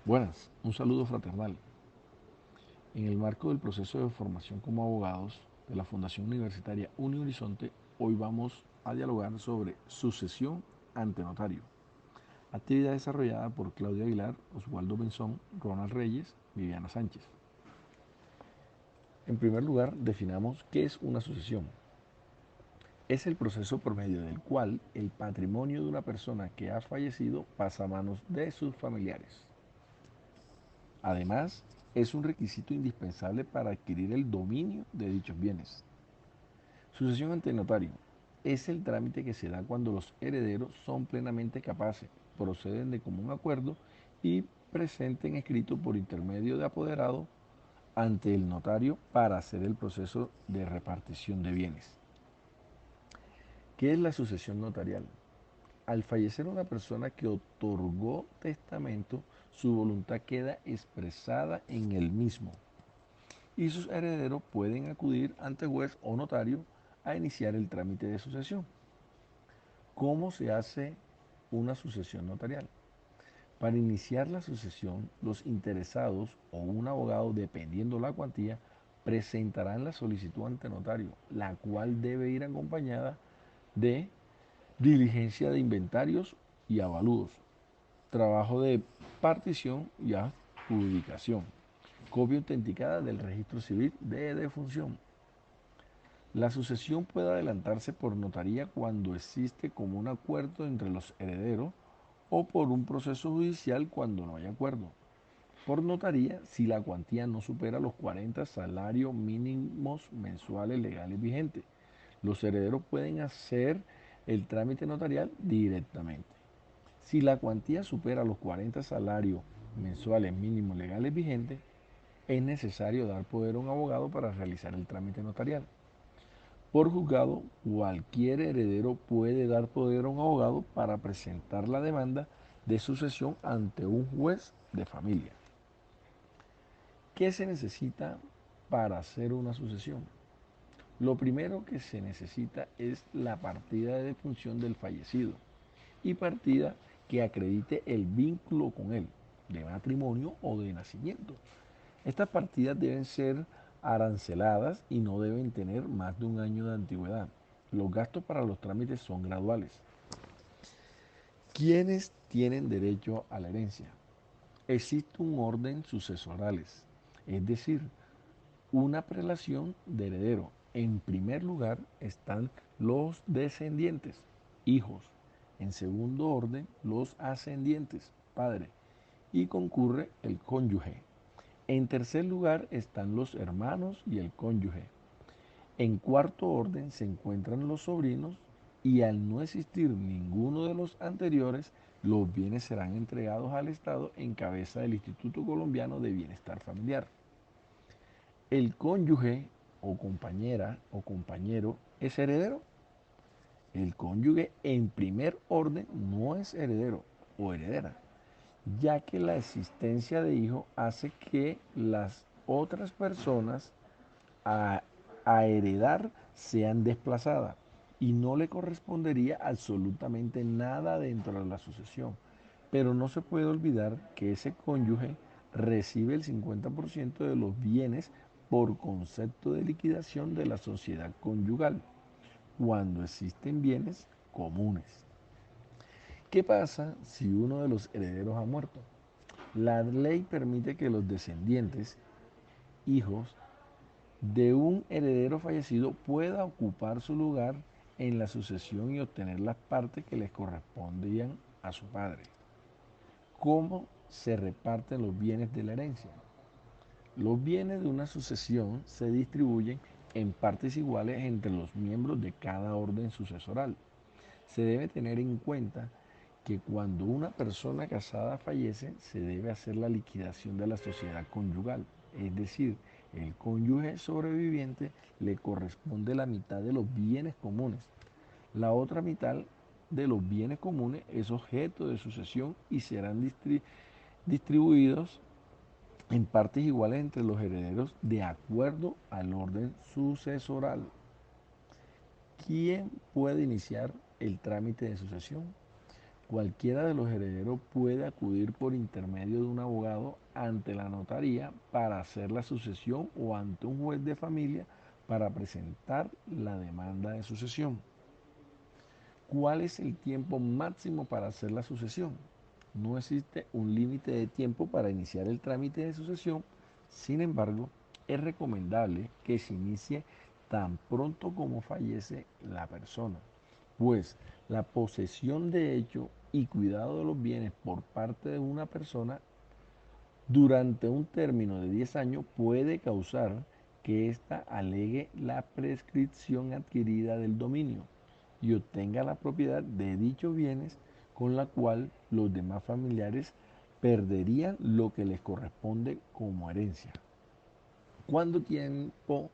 Buenas, un saludo fraternal. En el marco del proceso de formación como abogados de la Fundación Universitaria Unihorizonte, hoy vamos a dialogar sobre sucesión ante notario. Actividad desarrollada por Claudia Aguilar, Oswaldo Benzón, Ronald Reyes, Viviana Sánchez. En primer lugar, definamos qué es una sucesión. Es el proceso por medio del cual el patrimonio de una persona que ha fallecido pasa a manos de sus familiares. Además, es un requisito indispensable para adquirir el dominio de dichos bienes. Sucesión ante notario es el trámite que se da cuando los herederos son plenamente capaces, proceden de común acuerdo y presenten escrito por intermedio de apoderado ante el notario para hacer el proceso de repartición de bienes. ¿Qué es la sucesión notarial? Al fallecer una persona que otorgó testamento, su voluntad queda expresada en el mismo y sus herederos pueden acudir ante juez o notario a iniciar el trámite de sucesión. ¿Cómo se hace una sucesión notarial? Para iniciar la sucesión, los interesados o un abogado, dependiendo la cuantía, presentarán la solicitud ante notario, la cual debe ir acompañada de diligencia de inventarios y avalúos, trabajo de partición y adjudicación, copia autenticada del registro civil de defunción. La sucesión puede adelantarse por notaría cuando existe común acuerdo entre los herederos o por un proceso judicial cuando no hay acuerdo. Por notaría si la cuantía no supera los 40 salarios mínimos mensuales legales vigentes. Los herederos pueden hacer el trámite notarial directamente. Si la cuantía supera los 40 salarios mensuales mínimos legales vigentes, es necesario dar poder a un abogado para realizar el trámite notarial. Por juzgado, cualquier heredero puede dar poder a un abogado para presentar la demanda de sucesión ante un juez de familia. ¿Qué se necesita para hacer una sucesión? Lo primero que se necesita es la partida de defunción del fallecido y partida que acredite el vínculo con él, de matrimonio o de nacimiento. Estas partidas deben ser aranceladas y no deben tener más de un año de antigüedad. Los gastos para los trámites son graduales. ¿Quiénes tienen derecho a la herencia? Existe un orden sucesorales, es decir, una prelación de heredero. En primer lugar están los descendientes, hijos. En segundo orden, los ascendientes, padre. Y concurre el cónyuge. En tercer lugar están los hermanos y el cónyuge. En cuarto orden se encuentran los sobrinos y al no existir ninguno de los anteriores, los bienes serán entregados al Estado en cabeza del Instituto Colombiano de Bienestar Familiar. El cónyuge o compañera o compañero es heredero. El cónyuge en primer orden no es heredero o heredera, ya que la existencia de hijo hace que las otras personas a, a heredar sean desplazadas y no le correspondería absolutamente nada dentro de la sucesión. Pero no se puede olvidar que ese cónyuge recibe el 50% de los bienes por concepto de liquidación de la sociedad conyugal, cuando existen bienes comunes. ¿Qué pasa si uno de los herederos ha muerto? La ley permite que los descendientes, hijos de un heredero fallecido, pueda ocupar su lugar en la sucesión y obtener las partes que les correspondían a su padre. ¿Cómo se reparten los bienes de la herencia? Los bienes de una sucesión se distribuyen en partes iguales entre los miembros de cada orden sucesoral. Se debe tener en cuenta que cuando una persona casada fallece, se debe hacer la liquidación de la sociedad conyugal, es decir, el cónyuge sobreviviente le corresponde la mitad de los bienes comunes. La otra mitad de los bienes comunes es objeto de sucesión y serán distribuidos en partes iguales entre los herederos de acuerdo al orden sucesoral. ¿Quién puede iniciar el trámite de sucesión? Cualquiera de los herederos puede acudir por intermedio de un abogado ante la notaría para hacer la sucesión o ante un juez de familia para presentar la demanda de sucesión. ¿Cuál es el tiempo máximo para hacer la sucesión? No existe un límite de tiempo para iniciar el trámite de sucesión, sin embargo, es recomendable que se inicie tan pronto como fallece la persona, pues la posesión de hecho y cuidado de los bienes por parte de una persona durante un término de 10 años puede causar que ésta alegue la prescripción adquirida del dominio y obtenga la propiedad de dichos bienes, con la cual los demás familiares perderían lo que les corresponde como herencia. ¿Cuánto tiempo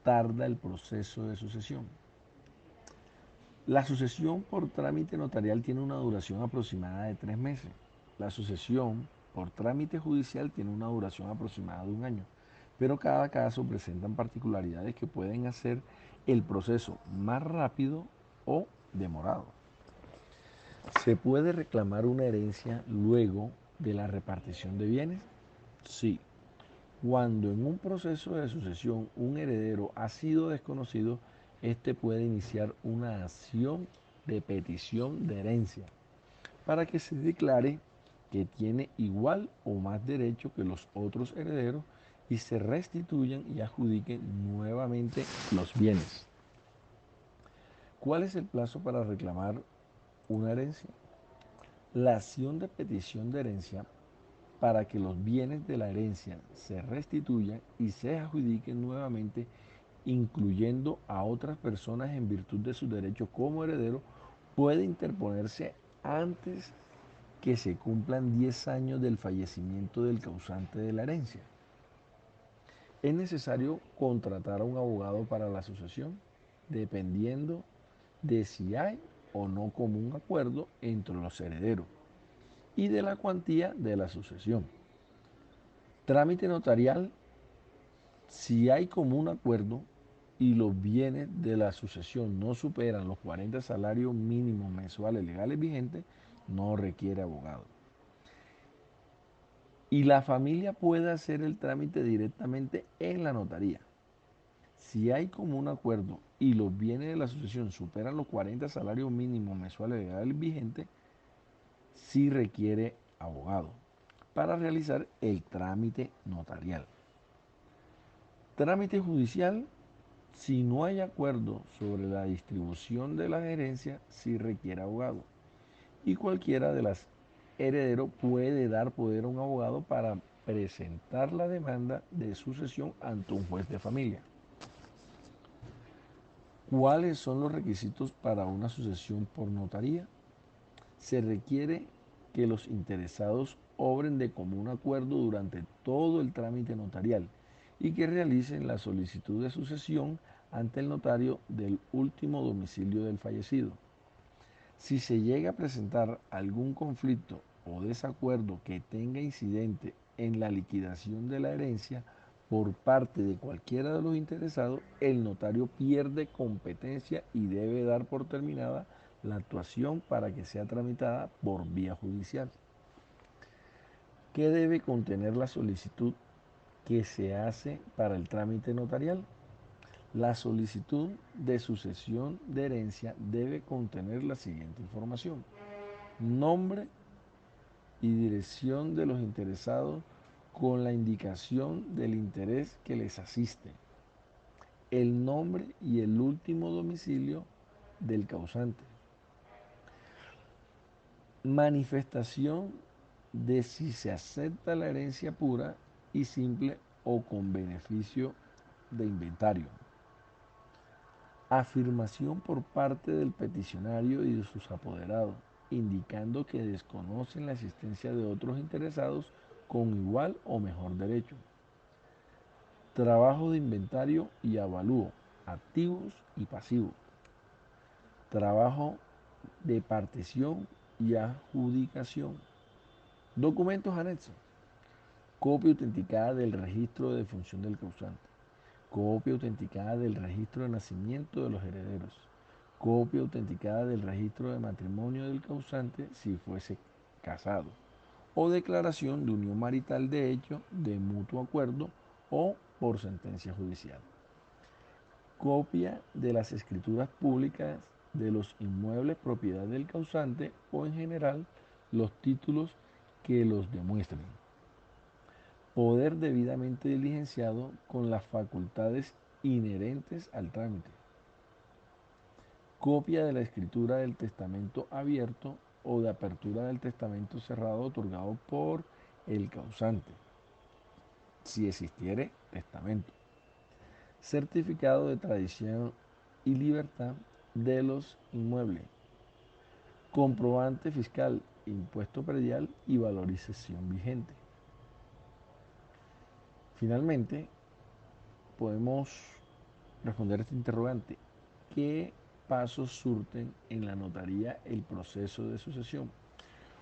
tarda el proceso de sucesión? La sucesión por trámite notarial tiene una duración aproximada de 3 meses. La sucesión por trámite judicial tiene una duración aproximada de un año, pero cada caso presenta particularidades que pueden hacer el proceso más rápido o demorado. ¿Se puede reclamar una herencia luego de la repartición de bienes? Sí. Cuando en un proceso de sucesión un heredero ha sido desconocido, éste puede iniciar una acción de petición de herencia para que se declare que tiene igual o más derecho que los otros herederos y se restituyan y adjudiquen nuevamente los bienes. ¿Cuál es el plazo para reclamar una herencia? La acción de petición de herencia para que los bienes de la herencia se restituyan y se adjudiquen nuevamente, incluyendo a otras personas en virtud de sus derechos como heredero, puede interponerse antes que se cumplan 10 años del fallecimiento del causante de la herencia. Es necesario contratar a un abogado para la sucesión, dependiendo de si hay o no común acuerdo entre los herederos y de la cuantía de la sucesión. Trámite notarial: si hay común acuerdo y los bienes de la sucesión no superan los 40 salarios mínimos mensuales legales vigentes, no requiere abogado. Y la familia puede hacer el trámite directamente en la notaría. Si hay común acuerdo y los bienes de la sucesión superan los 40 salarios mínimos mensuales legales vigentes, sí requiere abogado para realizar el trámite notarial. Trámite judicial: si no hay acuerdo sobre la distribución de la herencia, sí requiere abogado. Y cualquiera de las herederos puede dar poder a un abogado para presentar la demanda de sucesión ante un juez de familia. ¿Cuáles son los requisitos para una sucesión por notaría? Se requiere que los interesados obren de común acuerdo durante todo el trámite notarial y que realicen la solicitud de sucesión ante el notario del último domicilio del fallecido. Si se llega a presentar algún conflicto o desacuerdo que tenga incidente en la liquidación de la herencia por parte de cualquiera de los interesados, el notario pierde competencia y debe dar por terminada la actuación para que sea tramitada por vía judicial. ¿Qué debe contener la solicitud que se hace para el trámite notarial? La solicitud de sucesión de herencia debe contener la siguiente información: nombre y dirección de los interesados con la indicación del interés que les asiste, el nombre y el último domicilio del causante, manifestación de si se acepta la herencia pura y simple o con beneficio de inventario, afirmación por parte del peticionario y de sus apoderados, indicando que desconocen la existencia de otros interesados con igual o mejor derecho, trabajo de inventario y avalúo, activos y pasivos, trabajo de partición y adjudicación, documentos anexos, copia autenticada del registro de defunción del causante, copia autenticada del registro de nacimiento de los herederos, copia autenticada del registro de matrimonio del causante si fuese casado, o declaración de unión marital de hecho de mutuo acuerdo o por sentencia judicial. Copia de las escrituras públicas de los inmuebles propiedad del causante o en general los títulos que los demuestren. Poder debidamente diligenciado con las facultades inherentes al trámite. Copia de la escritura del testamento abierto o de apertura del testamento cerrado otorgado por el causante, si existiere testamento. Certificado de tradición y libertad de los inmuebles. Comprobante fiscal, impuesto predial y valorización vigente. Finalmente, podemos responder a este interrogante. ¿Qué pasos surten en la notaría el proceso de sucesión?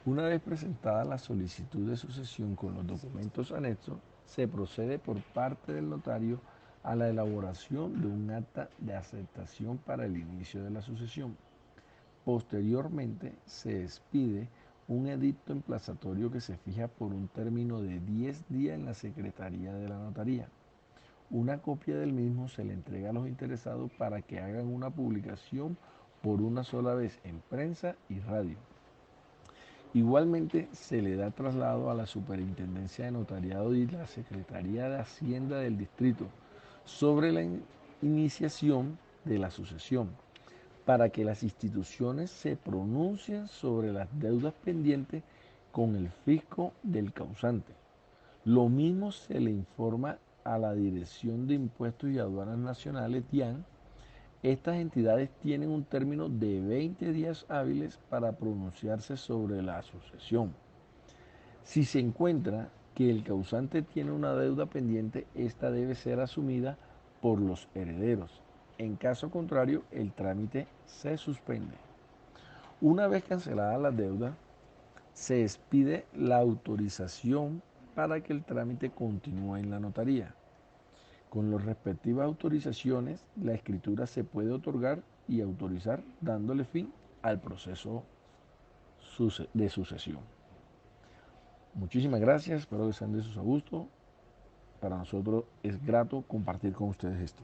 Una vez presentada la solicitud de sucesión con los documentos anexos, se procede por parte del notario a la elaboración de un acta de aceptación para el inicio de la sucesión. Posteriormente, se expide un edicto emplazatorio que se fija por un término de 10 días en la Secretaría de la Notaría. Una copia del mismo se le entrega a los interesados para que hagan una publicación por una sola vez en prensa y radio. Igualmente se le da traslado a la Superintendencia de Notariado y la Secretaría de Hacienda del Distrito sobre la iniciación de la sucesión, para que las instituciones se pronuncien sobre las deudas pendientes con el fisco del causante. Lo mismo se le informa a la Dirección de Impuestos y Aduanas Nacionales, DIAN. Estas entidades tienen un término de 20 días hábiles para pronunciarse sobre la sucesión. Si se encuentra que el causante tiene una deuda pendiente, esta debe ser asumida por los herederos. En caso contrario, el trámite se suspende. Una vez cancelada la deuda, se expide la autorización para que el trámite continúe en la notaría. Con las respectivas autorizaciones, la escritura se puede otorgar y autorizar dándole fin al proceso de sucesión. Muchísimas gracias, espero que sean de su gusto. Para nosotros es grato compartir con ustedes esto.